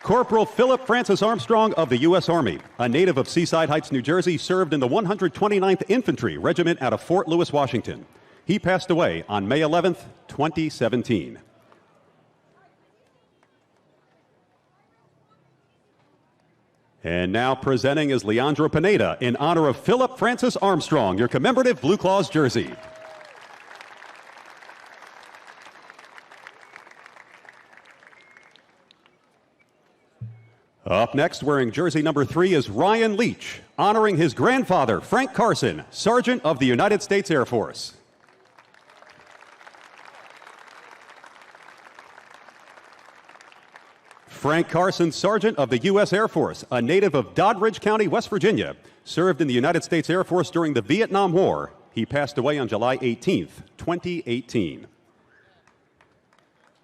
Corporal Philip Francis Armstrong of the U.S. Army, a native of Seaside Heights, New Jersey, served in the 129th Infantry Regiment out of Fort Lewis, Washington. He passed away on May 11th, 2017. And now presenting is Leandro Pineda in honor of Philip Francis Armstrong, your commemorative Blue Claws jersey. Up next, wearing jersey number 3 is Ryan Leach, honoring his grandfather, Frank Carson, Sergeant of the United States Air Force. Frank Carson, Sergeant of the U.S. Air Force, a native of Doddridge County, West Virginia, served in the United States Air Force during the Vietnam War. He passed away on July 18th, 2018.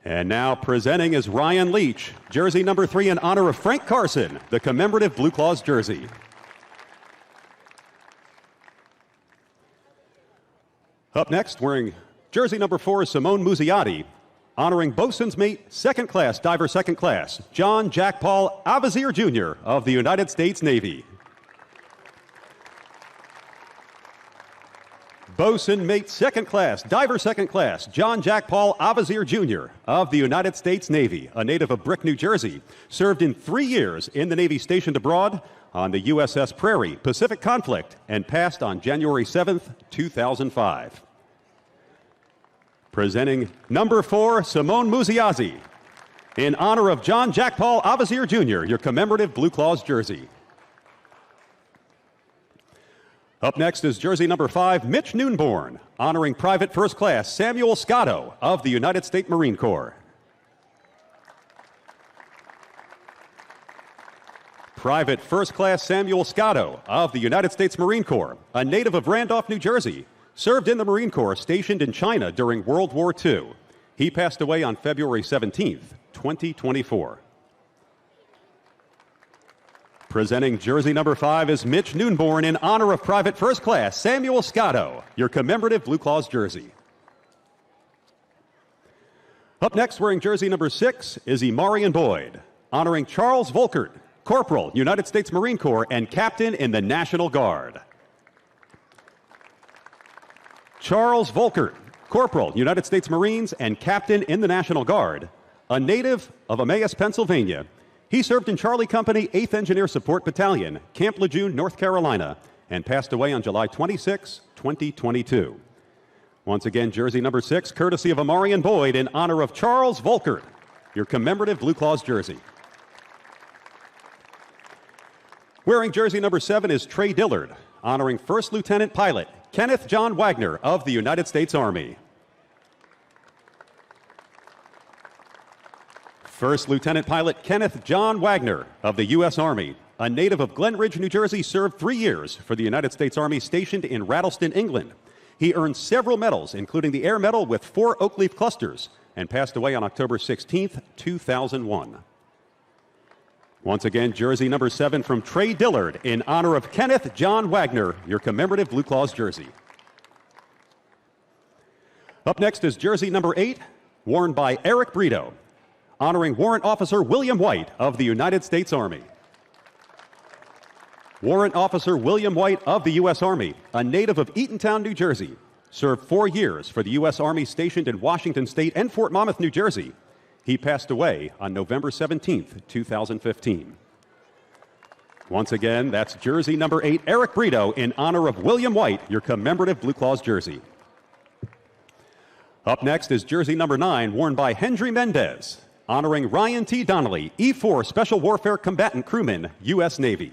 And now presenting is Ryan Leach, jersey number 3 in honor of Frank Carson, the commemorative Blue Claws jersey. Up next, wearing jersey number 4 is Simone Muzziotti, honoring bosun's mate, second class, diver second class, John Jack Paul Avazir Jr. of the United States Navy. Bosun mate second class, diver second class, John Jack Paul Avazir Jr. of the United States Navy, a native of Brick, New Jersey, served in 3 years in the Navy stationed abroad on the USS Prairie, Pacific Conflict, and passed on January 7th, 2005. Presenting number 4, Simone Muzziotti, in honor of John Jack Paul Avazir Jr., your commemorative Blue Claws jersey. Up next is jersey number 5, Mitch Noonborn, honoring Private First Class Samuel Scotto of the United States Marine Corps. Private First Class Samuel Scotto of the United States Marine Corps, a native of Randolph, New Jersey, served in the Marine Corps stationed in China during World War II. He passed away on February 17th, 2024. Presenting jersey number 5 is Mitch Noonborn in honor of Private First Class Samuel Scotto, your commemorative Blue Claws jersey. Up next, wearing jersey number 6 is Imarian Boyd, honoring Charles Volkert, Corporal, United States Marine Corps, and Captain in the National Guard. Charles Volkert, Corporal, United States Marines, and Captain in the National Guard, a native of Emmaus, Pennsylvania. He served in Charlie Company, 8th Engineer Support Battalion, Camp Lejeune, North Carolina, and passed away on July 26, 2022. Once again, jersey number 6, courtesy of Imarian Boyd, in honor of Charles Volkert, your commemorative Blue Claws jersey. Wearing jersey number 7 is Trey Dillard, honoring First Lieutenant Pilot Kenneth John Wagner of the United States Army. First Lieutenant Pilot Kenneth John Wagner of the U.S. Army, a native of Glen Ridge, New Jersey, served 3 years for the United States Army stationed in Rattleston, England. He earned several medals, including the Air Medal with 4 oak leaf clusters, and passed away on October 16th, 2001. Once again, jersey number 7 from Trey Dillard in honor of Kenneth John Wagner, your commemorative Blue Claws jersey. Up next is jersey number 8, worn by Eric Brito, honoring Warrant Officer William White of the United States Army. Warrant Officer William White of the U.S. Army, a native of Eatontown, New Jersey, served 4 years for the U.S. Army stationed in Washington State and Fort Monmouth, New Jersey. He passed away on November 17th, 2015. Once again, that's jersey number 8, Eric Brito, in honor of William White, your commemorative Blue Claws jersey. Up next is jersey number 9, worn by Hendry Mendez, honoring Ryan T. Donnelly, E-4 Special Warfare Combatant Crewman, U.S. Navy.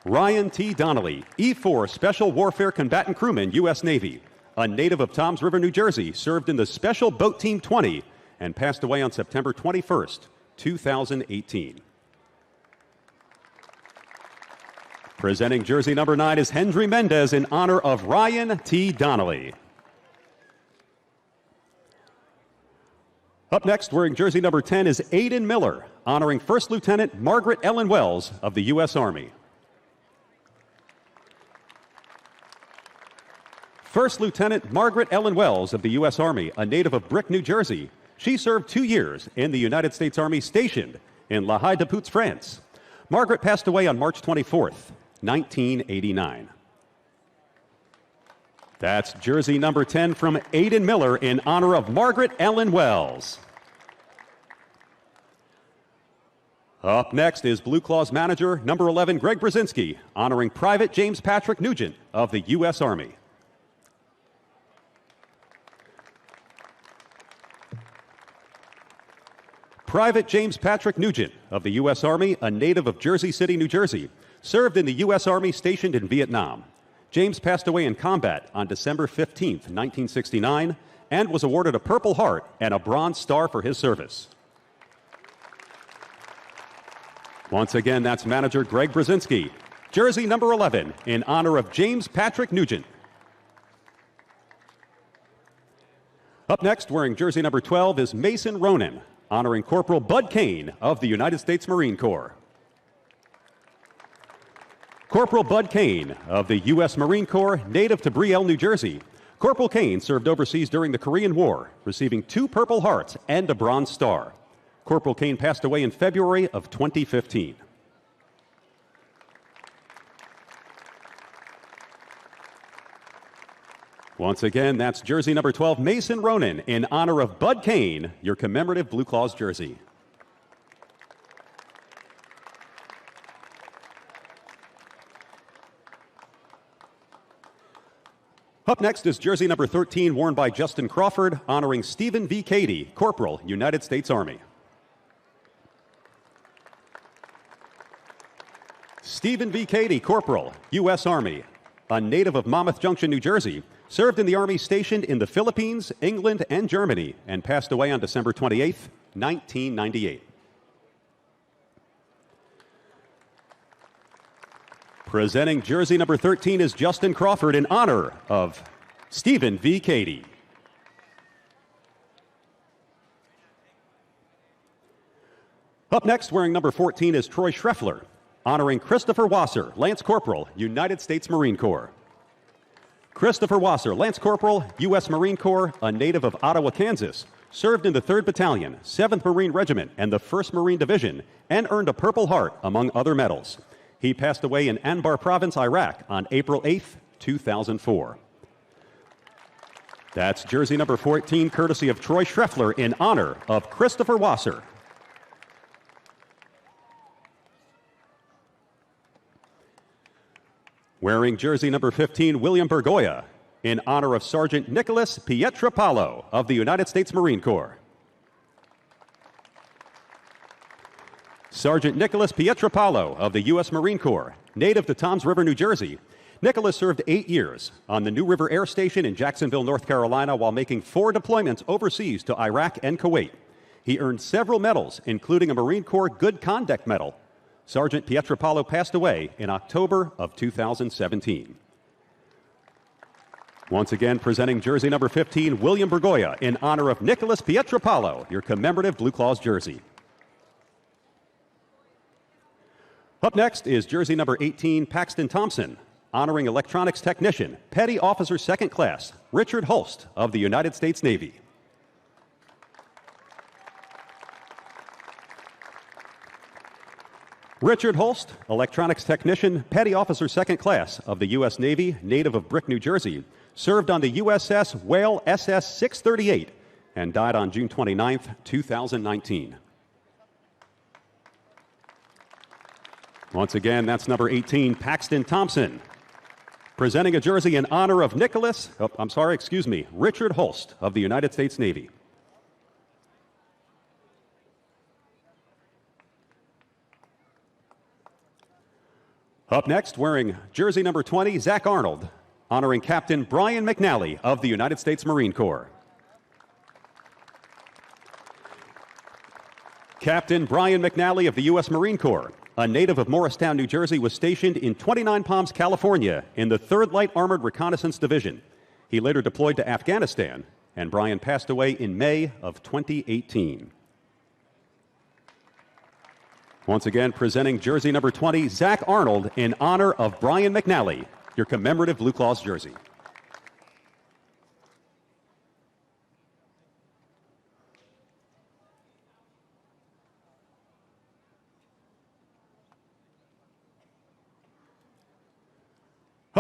Ryan T. Donnelly, E-4 Special Warfare Combatant Crewman, U.S. Navy, a native of Toms River, New Jersey, served in the Special Boat Team 20 and passed away on September 21st, 2018. Presenting jersey number 9 is Hendry Mendez in honor of Ryan T. Donnelly. Up next, wearing jersey number 10 is Aidan Miller, honoring First Lieutenant Margaret Ellen Wells of the U.S. Army. First Lieutenant Margaret Ellen Wells of the U.S. Army, a native of Brick, New Jersey, She served 2 years in the United States Army stationed in La Haye-de-Pouts, France. Margaret passed away on March 24th, 1989. That's jersey number 10 from Aiden Miller in honor of Margaret Ellen Wells. Up next is BlueClaws manager number 11, Greg Brzezinski, honoring Private James Patrick Nugent of the U.S. Army. Private James Patrick Nugent of the U.S. Army, a native of Jersey City, New Jersey, served in the U.S. Army stationed in Vietnam. James passed away in combat on December 15, 1969, and was awarded a Purple Heart and a Bronze Star for his service. Once again, that's manager Greg Brzezinski. Jersey number 11 in honor of James Patrick Nugent. Up next, wearing jersey number 12 is Mason Ronan, honoring Corporal Bud Kane of the United States Marine Corps. Corporal Bud Kane of the U.S. Marine Corps, native to Brielle, New Jersey. Corporal Kane served overseas during the Korean War, receiving 2 Purple Hearts and a Bronze Star. Corporal Kane passed away in February of 2015. Once again, that's jersey number 12, Mason Ronan, in honor of Bud Kane, your commemorative BlueClaws jersey. Up next is jersey number 13, worn by Justin Crawford, honoring Stephen V. Cady, Corporal, United States Army. Stephen V. Cady, Corporal, U.S. Army, a native of Monmouth Junction, New Jersey, served in the Army stationed in the Philippines, England, and Germany, and passed away on December 28, 1998. Presenting jersey number 13 is Justin Crawford in honor of Stephen V. Cady. Up next, wearing number 14 is Troy Schreffler, honoring Christopher Wasser, Lance Corporal, United States Marine Corps. Christopher Wasser, Lance Corporal, U.S. Marine Corps, a native of Ottawa, Kansas, served in the 3rd Battalion, 7th Marine Regiment, and the 1st Marine Division, and earned a Purple Heart, among other medals. He passed away in Anbar Province, Iraq, on April 8, 2004. That's jersey number 14, courtesy of Troy Schreffler, in honor of Christopher Wasser. Wearing jersey number 15, William Bergoya, in honor of Sergeant Nicholas Pietropalo of the United States Marine Corps. Sergeant Nicholas Pietropalo of the U.S. Marine Corps, native to Toms River, New Jersey. Nicholas served 8 years on the New River Air Station in Jacksonville, North Carolina, while making 4 deployments overseas to Iraq and Kuwait. He earned several medals, including a Marine Corps Good Conduct Medal. Sergeant Pietropalo passed away in October of 2017. Once again, presenting jersey number 15, William Bergoya, in honor of Nicholas Pietropalo, your commemorative BlueClaws jersey. Up next is jersey number 18, Paxton Thompson, honoring electronics technician, Petty Officer 2nd Class, Richard Holst of the United States Navy. Richard Holst, electronics technician, Petty Officer 2nd Class of the U.S. Navy, native of Brick, New Jersey, served on the USS Whale SS 638 and died on June 29, 2019. Once again, that's number 18, Paxton Thompson, presenting a jersey in honor of Richard Holst of the United States Navy. Up next, wearing jersey number 20, Zach Arnold, honoring Captain Brian McNally of the United States Marine Corps. Captain Brian McNally of the U.S. Marine Corps, a native of Morristown, New Jersey, was stationed in 29 Palms, California, in the 3rd Light Armored Reconnaissance Division. He later deployed to Afghanistan, and Brian passed away in May of 2018. Once again, presenting jersey number 20, Zach Arnold, in honor of Brian McNally, your commemorative BlueClaws jersey.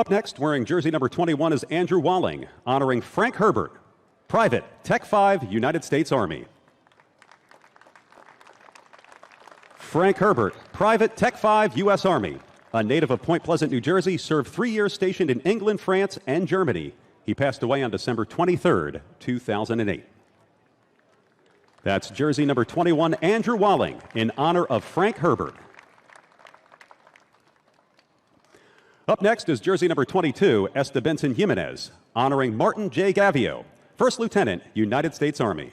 Up next, wearing jersey number 21 is Andrew Walling, honoring Frank Herbert, Private, Tech 5, United States Army. Frank Herbert, Private, Tech 5, U.S. Army. A native of Point Pleasant, New Jersey, served 3 years stationed in England, France, and Germany. He passed away on December 23, 2008. That's jersey number 21, Andrew Walling, in honor of Frank Herbert. Up next is jersey number 22, Estebenson Jimenez, honoring Martin J. Gavio, First Lieutenant, United States Army.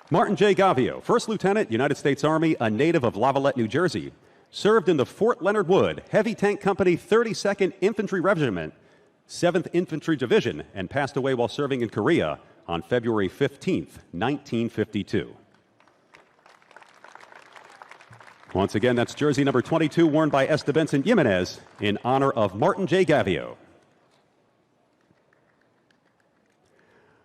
Martin J. Gavio, First Lieutenant, United States Army, a native of Lavallette, New Jersey, served in the Fort Leonard Wood Heavy Tank Company 32nd Infantry Regiment, 7th Infantry Division, and passed away while serving in Korea on February 15, 1952. Once again, that's jersey number 22, worn by Estebenson Jimenez, in honor of Martin J. Gavio.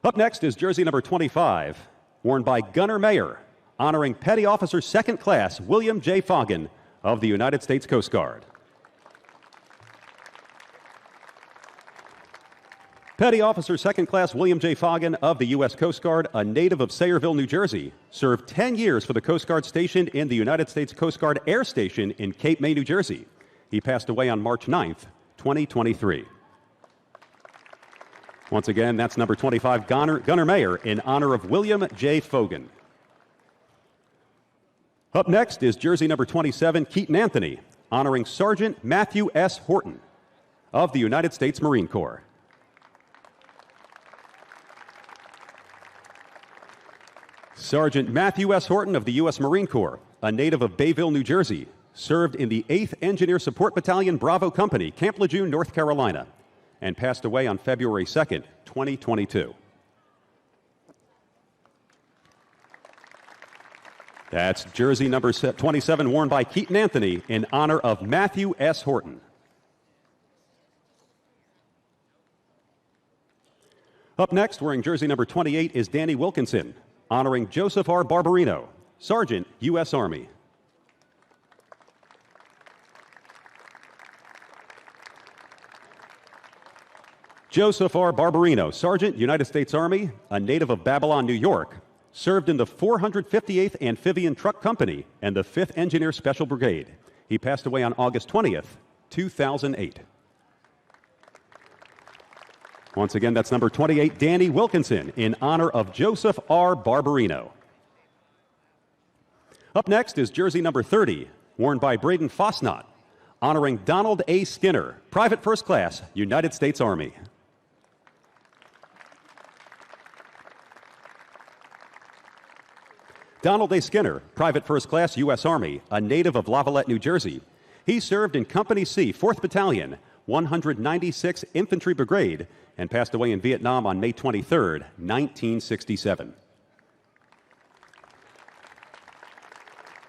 Up next is jersey number 25, worn by Gunner Mayer, honoring Petty Officer Second Class William J. Foggin of the United States Coast Guard. Petty Officer Second Class William J. Foggin of the U.S. Coast Guard, a native of Sayreville, New Jersey, served 10 years for the Coast Guard stationed in the United States Coast Guard Air Station in Cape May, New Jersey. He passed away on March 9th, 2023. Once again, that's number 25, Gunner Mayer, in honor of William J. Foggin. Up next is jersey number 27, Keaton Anthony, honoring Sergeant Matthew S. Horton of the United States Marine Corps. Sergeant Matthew S. Horton of the U.S. Marine Corps, a native of Bayville, New Jersey, served in the 8th Engineer Support Battalion Bravo Company, Camp Lejeune, North Carolina, and passed away on February 2nd, 2022. That's jersey number 27, worn by Keaton Anthony, in honor of Matthew S. Horton. Up next, wearing jersey number 28, is Danny Wilkinson, honoring Joseph R. Barbarino, Sergeant, U.S. Army. Joseph R. Barbarino, Sergeant, United States Army, a native of Babylon, New York, served in the 458th Amphibian Truck Company and the 5th Engineer Special Brigade. He passed away on August 20th, 2008. Once again, that's number 28, Danny Wilkinson, in honor of Joseph R. Barbarino. Up next is jersey number 30, worn by Braden Fosnot, honoring Donald A. Skinner, Private First Class, United States Army. Donald A. Skinner, Private First Class, U.S. Army, a native of Lavallette, New Jersey. He served in Company C, 4th Battalion, 196th Infantry Brigade, and passed away in Vietnam on May 23, 1967.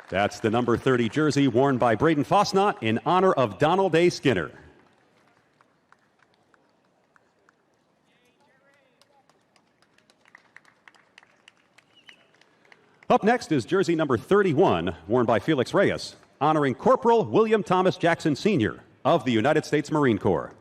That's the number 30 jersey worn by Braden Fosnot in honor of Donald A. Skinner. Up next is jersey number 31, worn by Felix Reyes, honoring Corporal William Thomas Jackson, Sr. of the United States Marine Corps.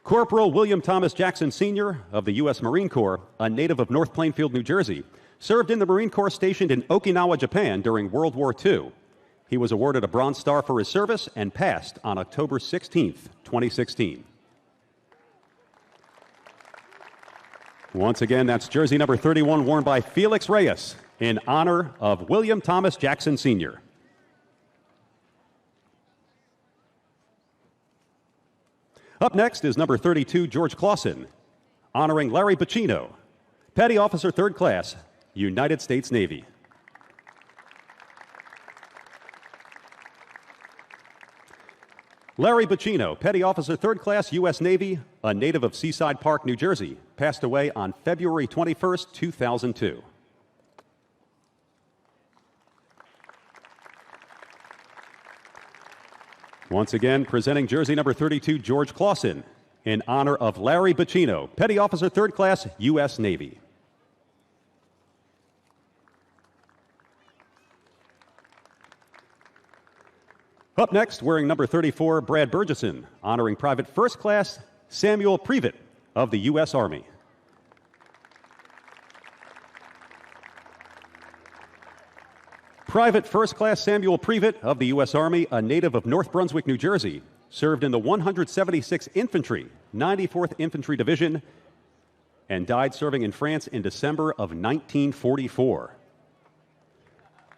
Corporal William Thomas Jackson, Sr. of the U.S. Marine Corps, a native of North Plainfield, New Jersey, served in the Marine Corps stationed in Okinawa, Japan during World War II. He was awarded a Bronze Star for his service and passed on October 16, 2016. Once again, that's jersey number 31, worn by Felix Reyes in honor of William Thomas Jackson, Sr. Up next is number 32, George Clausen, honoring Larry Bacino, Petty Officer 3rd Class, United States Navy. Larry Bacino, Petty Officer 3rd Class, U.S. Navy, a native of Seaside Park, New Jersey, passed away on February 21, 2002. Once again, presenting jersey number 32, George Clausen, in honor of Larry Bacino, Petty Officer 3rd Class, U.S. Navy. Up next, wearing number 34, Brad Burgesson, honoring Private First Class Samuel Previtt of the U.S. Army. Private First Class Samuel Previtt of the U.S. Army, a native of North Brunswick, New Jersey, served in the 176th Infantry, 94th Infantry Division, and died serving in France in December of 1944.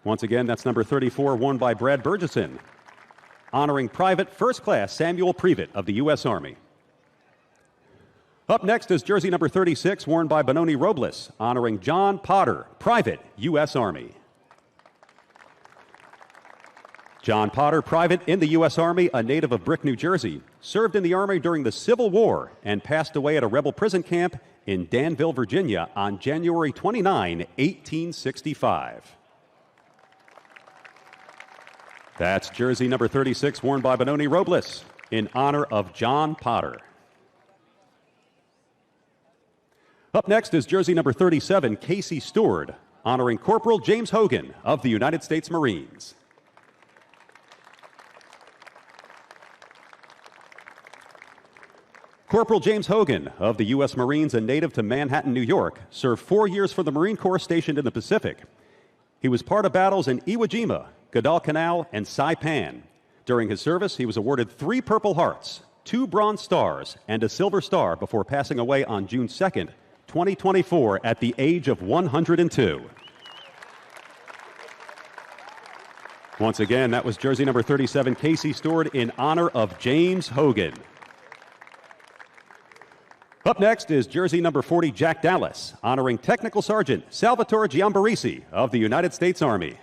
Once again, that's number 34, worn by Brad Burgesson, honoring Private First Class Samuel Previtt of the U.S. Army. Up next is jersey number 36, worn by Benoni Robles, honoring John Potter, Private, U.S. Army. John Potter, private in the U.S. Army, a native of Brick, New Jersey, served in the Army during the Civil War and passed away at a rebel prison camp in Danville, Virginia on January 29, 1865. That's jersey number 36, worn by Benoni Robles in honor of John Potter. Up next is jersey number 37, Casey Stewart, honoring Corporal James Hogan of the United States Marines. Corporal James Hogan of the U.S. Marines, a native to Manhattan, New York, served 4 years for the Marine Corps stationed in the Pacific. He was part of battles in Iwo Jima, Guadalcanal, and Saipan. During his service, he was awarded 3 Purple Hearts, 2 Bronze Stars, and a Silver Star before passing away on June 2nd, 2024, at the age of 102. Once again, that was jersey number 37, Casey Stewart, in honor of James Hogan. Up next is jersey number 40, Jack Dallas, honoring Technical Sergeant Salvatore Giambarisi of the United States Army.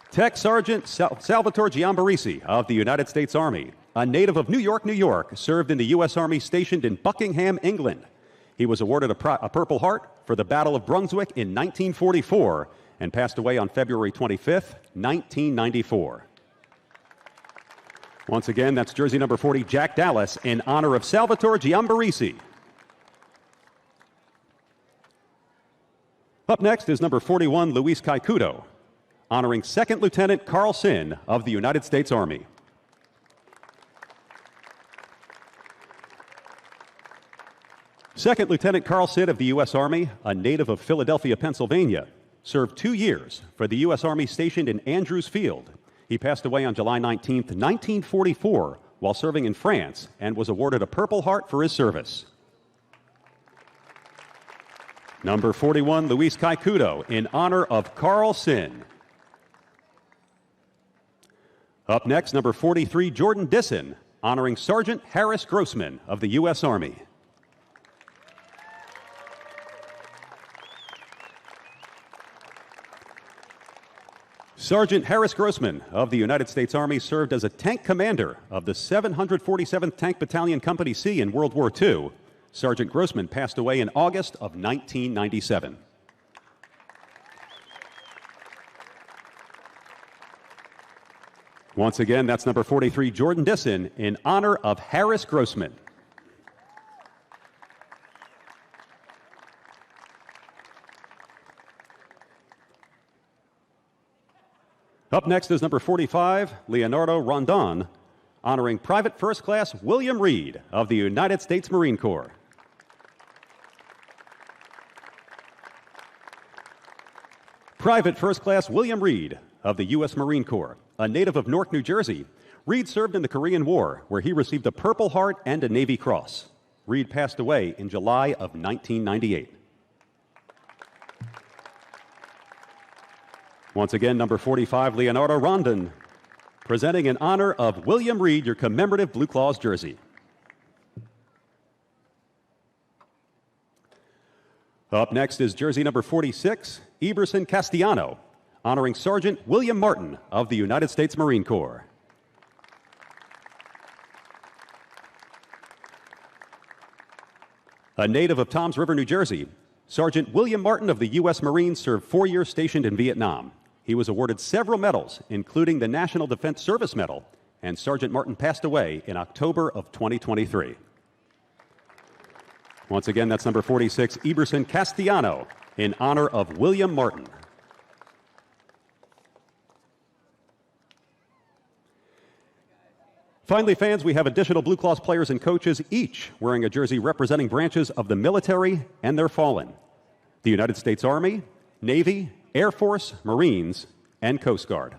Tech Sergeant Salvatore Giambarisi of the United States Army, a native of New York, New York, served in the U.S. Army stationed in Buckingham, England. He was awarded a Purple Heart for the Battle of Brunswick in 1944 and passed away on February 25th, 1994. Once again, that's jersey number 40, Jack Dallas, in honor of Salvatore Giambarisi. Up next is number 41, Luis Caicudo, honoring Second Lieutenant Carl Sin of the United States Army. Second Lieutenant Carl Sin of the U.S. Army, a native of Philadelphia, Pennsylvania, served 2 years for the U.S. Army stationed in Andrews Field. He passed away on July 19, 1944, while serving in France, and was awarded a Purple Heart for his service. Number 41, Luis Caicudo, in honor of Carl Sin. Up next, number 43, Jordan Disson, honoring Sergeant Harris Grossman of the U.S. Army. Sergeant Harris Grossman of the United States Army served as a tank commander of the 747th Tank Battalion Company C in World War II. Sergeant Grossman passed away in August of 1997. Once again, that's number 43, Jordan Disson, in honor of Harris Grossman. Up next is number 45, Leonardo Rondon, honoring Private First Class William Reed of the United States Marine Corps. Private First Class William Reed of the U.S. Marine Corps, a native of Newark, New Jersey. Reed served in the Korean War, where he received a Purple Heart and a Navy Cross. Reed passed away in July of 1998. Once again, number 45, Leonardo Rondon, presenting in honor of William Reed your commemorative BlueClaws jersey. Up next is jersey number 46, Eberson Castellano, honoring Sergeant William Martin of the United States Marine Corps. A native of Toms River, New Jersey, Sergeant William Martin of the U.S. Marines served 4 years stationed in Vietnam. He was awarded several medals, including the National Defense Service Medal, and Sergeant Martin passed away in October of 2023. Once again, that's number 46, Eberson Castellano, in honor of William Martin. Finally, fans, we have additional Blue Claws players and coaches, each wearing a jersey representing branches of the military and their fallen: the United States Army, Navy, Air Force, Marines, and Coast Guard.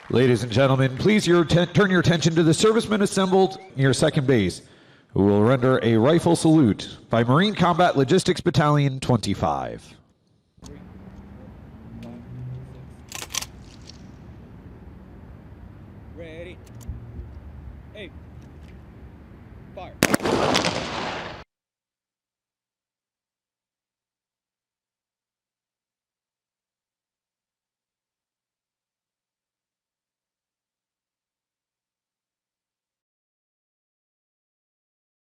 Ladies and gentlemen, please turn your attention to the servicemen assembled near second base, who will render a rifle salute by Marine Combat Logistics Battalion 25. Ready. Hey. Fire.